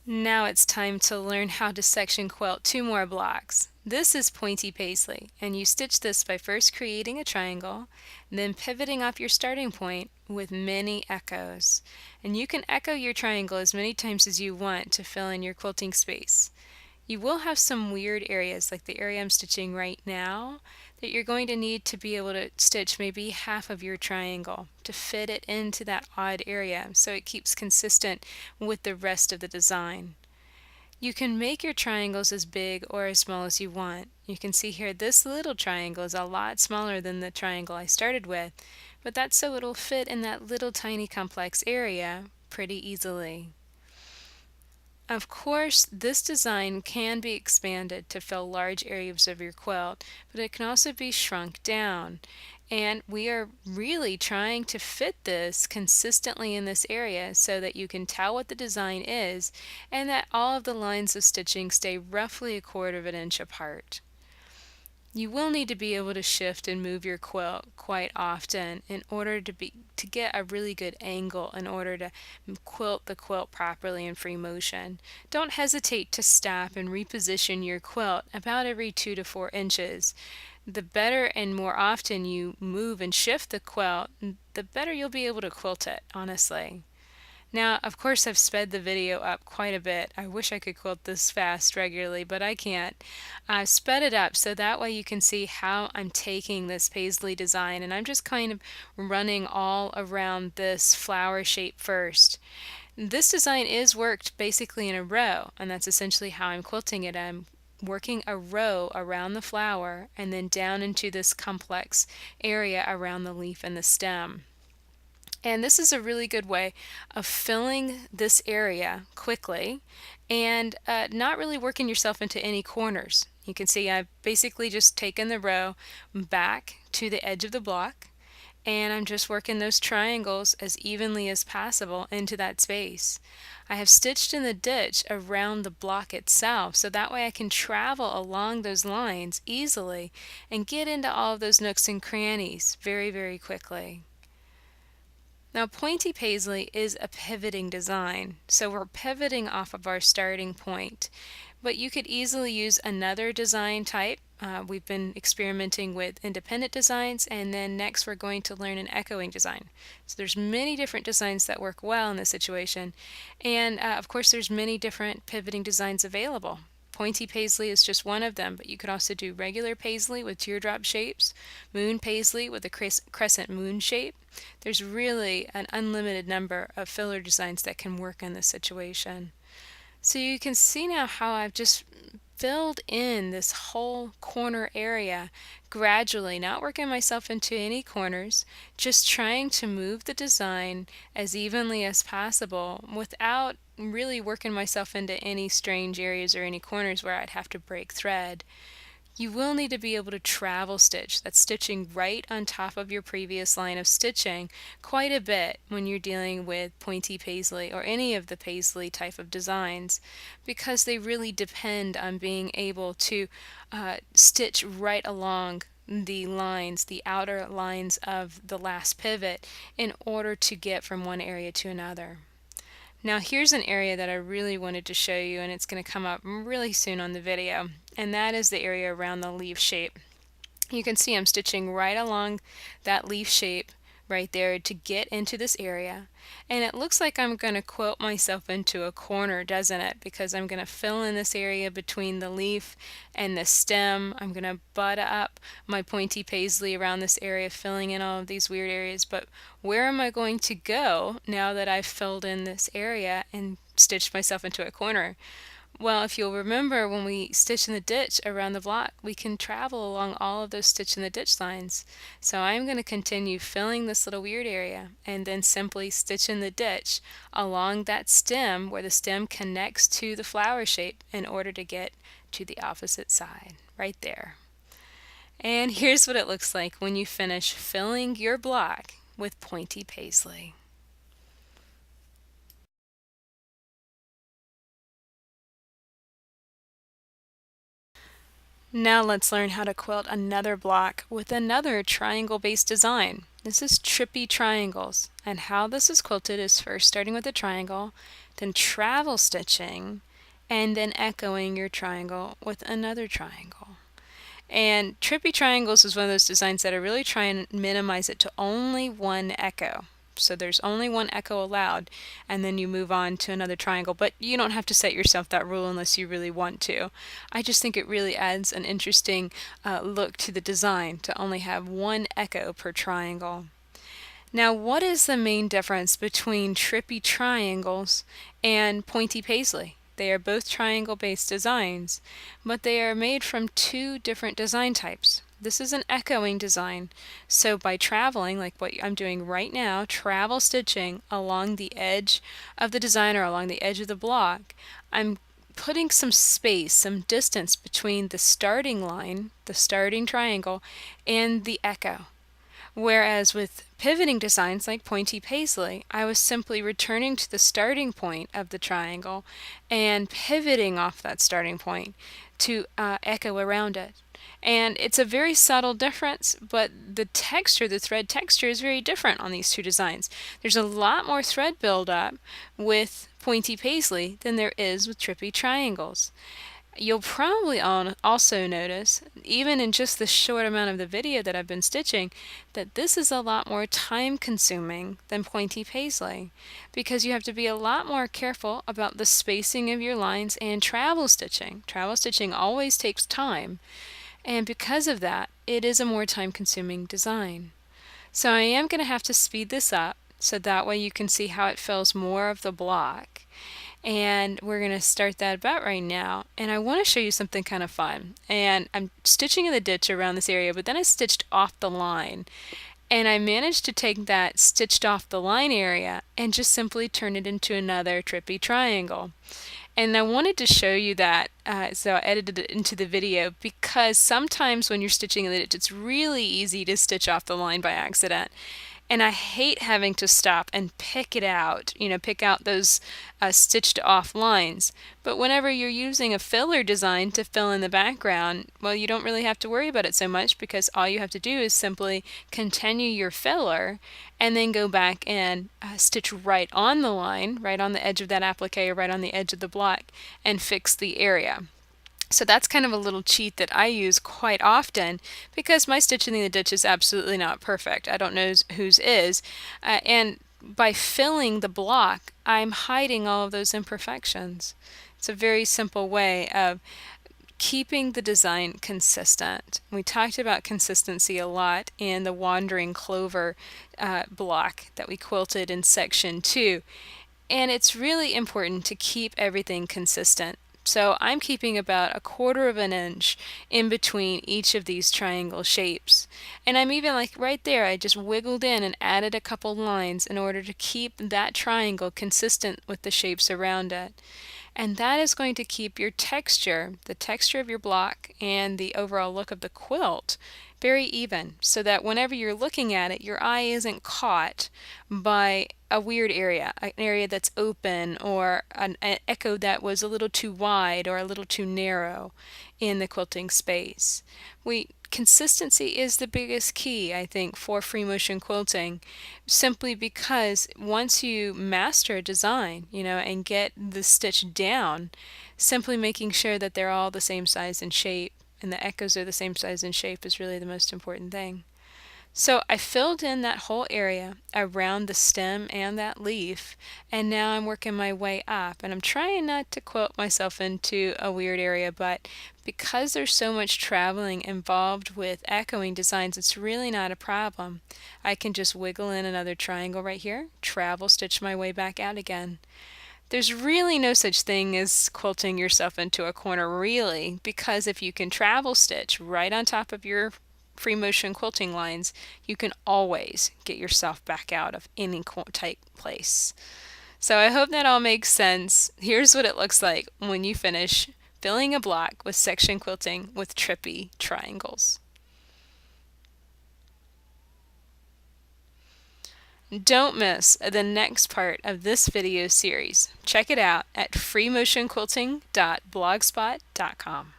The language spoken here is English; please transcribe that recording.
Now it's time to learn how to section quilt 2 more blocks. This is Pointy Paisley, and you stitch this by first creating a triangle, then pivoting off your starting point with many echoes. And you can echo your triangle as many times as you want to fill in your quilting space. You will have some weird areas, like the area I'm stitching right now, that you're going to need to be able to stitch maybe half of your triangle to fit it into that odd area so it keeps consistent with the rest of the design. You can make your triangles as big or as small as you want. You can see here this little triangle is a lot smaller than the triangle I started with, but that's so it'll fit in that little tiny complex area pretty easily. Of course, this design can be expanded to fill large areas of your quilt, but it can also be shrunk down. And we are really trying to fit this consistently in this area so that you can tell what the design is and that all of the lines of stitching stay roughly 1/4 of an inch apart. You will need to be able to shift and move your quilt quite often in order to get a really good angle in order to quilt the quilt properly in free motion. Don't hesitate to stop and reposition your quilt about every 2 to 4 inches. The better and more often you move and shift the quilt, the better you'll be able to quilt it, honestly. Now, of course, I've sped the video up quite a bit. I wish I could quilt this fast regularly, but I can't. I've sped it up so that way you can see how I'm taking this paisley design, and I'm just kind of running all around this flower shape first. This design is worked basically in a row, and that's essentially how I'm quilting it. I'm working a row around the flower and then down into this complex area around the leaf and the stem. And this is a really good way of filling this area quickly and not really working yourself into any corners. You can see I've basically just taken the row back to the edge of the block, and I'm just working those triangles as evenly as possible into that space. I have stitched in the ditch around the block itself, so that way I can travel along those lines easily and get into all of those nooks and crannies very, very quickly. Now, Pointy Paisley is a pivoting design, so we're pivoting off of our starting point, but you could easily use another design type. We've been experimenting with independent designs, and then next we're going to learn an echoing design. So there's many different designs that work well in this situation, and of course there's many different pivoting designs available. Pointy Paisley is just one of them, but you could also do regular paisley with teardrop shapes, moon paisley with a crescent moon shape. There's really an unlimited number of filler designs that can work in this situation. So you can see now how I've just filled in this whole corner area gradually, not working myself into any corners, just trying to move the design as evenly as possible without really working myself into any strange areas or any corners where I'd have to break thread. You will need to be able to travel stitch. That's stitching right on top of your previous line of stitching quite a bit when you're dealing with Pointy Paisley or any of the paisley type of designs, because they really depend on being able to stitch right along the lines, the outer lines of the last pivot, in order to get from one area to another. Now here's an area that I really wanted to show you, and it's going to come up really soon on the video, and that is the area around the leaf shape. You can see I'm stitching right along that leaf shape right there to get into this area, and it looks like I'm going to quilt myself into a corner, doesn't it? Because I'm going to fill in this area between the leaf and the stem. I'm going to butt up my Pointy Paisley around this area, filling in all of these weird areas. But where am I going to go now that I've filled in this area and stitched myself into a corner? Well, if you'll remember, when we stitch in the ditch around the block, we can travel along all of those stitch in the ditch lines. So I'm going to continue filling this little weird area and then simply stitch in the ditch along that stem where the stem connects to the flower shape in order to get to the opposite side, right there. And here's what it looks like when you finish filling your block with Pointy Paisley. Now let's learn how to quilt another block with another triangle-based design. This is trippy triangles, and how this is quilted is first starting with a triangle, then travel stitching, and then echoing your triangle with another triangle. And trippy triangles is one of those designs that I really try and minimize it to only one echo. So there's only one echo allowed, and then you move on to another triangle. But you don't have to set yourself that rule unless you really want to. I just think it really adds an interesting look to the design to only have one echo per triangle. Now, what is the main difference between trippy triangles and Pointy Paisley? They are both triangle-based designs, but they are made from two different design types. This is an echoing design, so by traveling, like what I'm doing right now, travel stitching along the edge of the design or along the edge of the block, I'm putting some space, some distance between the starting line, the starting triangle, and the echo. Whereas with pivoting designs like Pointy Paisley, I was simply returning to the starting point of the triangle and pivoting off that starting point to echo around it. And it's a very subtle difference, but the texture, the thread texture, is very different on these two designs. There's a lot more thread buildup with Pointy Paisley than there is with trippy triangles. You'll probably also notice, even in just the short amount of the video that I've been stitching, that this is a lot more time consuming than Pointy Paisley, because you have to be a lot more careful about the spacing of your lines and travel stitching. Travel stitching always takes time, and because of that, it is a more time consuming design. So I am going to have to speed this up so that way you can see how it fills more of the block. And we're going to start that about right now. And I want to show you something kind of fun. And I'm stitching in the ditch around this area, but then I stitched off the line. And I managed to take that stitched off the line area and just simply turn it into another trippy triangle. And I wanted to show you that, so I edited it into the video, because sometimes when you're stitching in the ditch, it's really easy to stitch off the line by accident. And I hate having to stop and pick it out, pick out those stitched off lines. But whenever you're using a filler design to fill in the background, well, you don't really have to worry about it so much, because all you have to do is simply continue your filler and then go back and stitch right on the line, right on the edge of that applique or right on the edge of the block, and fix the area. So that's kind of a little cheat that I use quite often, because my stitching in the ditch is absolutely not perfect. I don't know whose is. And by filling the block, I'm hiding all of those imperfections. It's a very simple way of keeping the design consistent. We talked about consistency a lot in the Wandering Clover block that we quilted in section 2. And it's really important to keep everything consistent. So I'm keeping about 1/4 of an inch in between each of these triangle shapes. And I'm even like right there, I just wiggled in and added a couple lines in order to keep that triangle consistent with the shapes around it. And that is going to keep your texture, the texture of your block, and the overall look of the quilt very even, so that whenever you're looking at it, your eye isn't caught by a weird area, an area that's open, or an echo that was a little too wide or a little too narrow in the quilting space. Consistency is the biggest key, I think, for free motion quilting, simply because once you master a design, and get the stitch down, simply making sure that they're all the same size and shape and the echoes are the same size and shape is really the most important thing. So I filled in that whole area around the stem and that leaf, and now I'm working my way up, and I'm trying not to quilt myself into a weird area, but because there's so much traveling involved with echoing designs, it's really not a problem. I can just wiggle in another triangle right here, travel stitch my way back out again. There's really no such thing as quilting yourself into a corner, really, because if you can travel stitch right on top of your free motion quilting lines, you can always get yourself back out of any tight place. So I hope that all makes sense. Here's what it looks like when you finish filling a block with section quilting with trippy triangles. Don't miss the next part of this video series. Check it out at freemotionquilting.blogspot.com.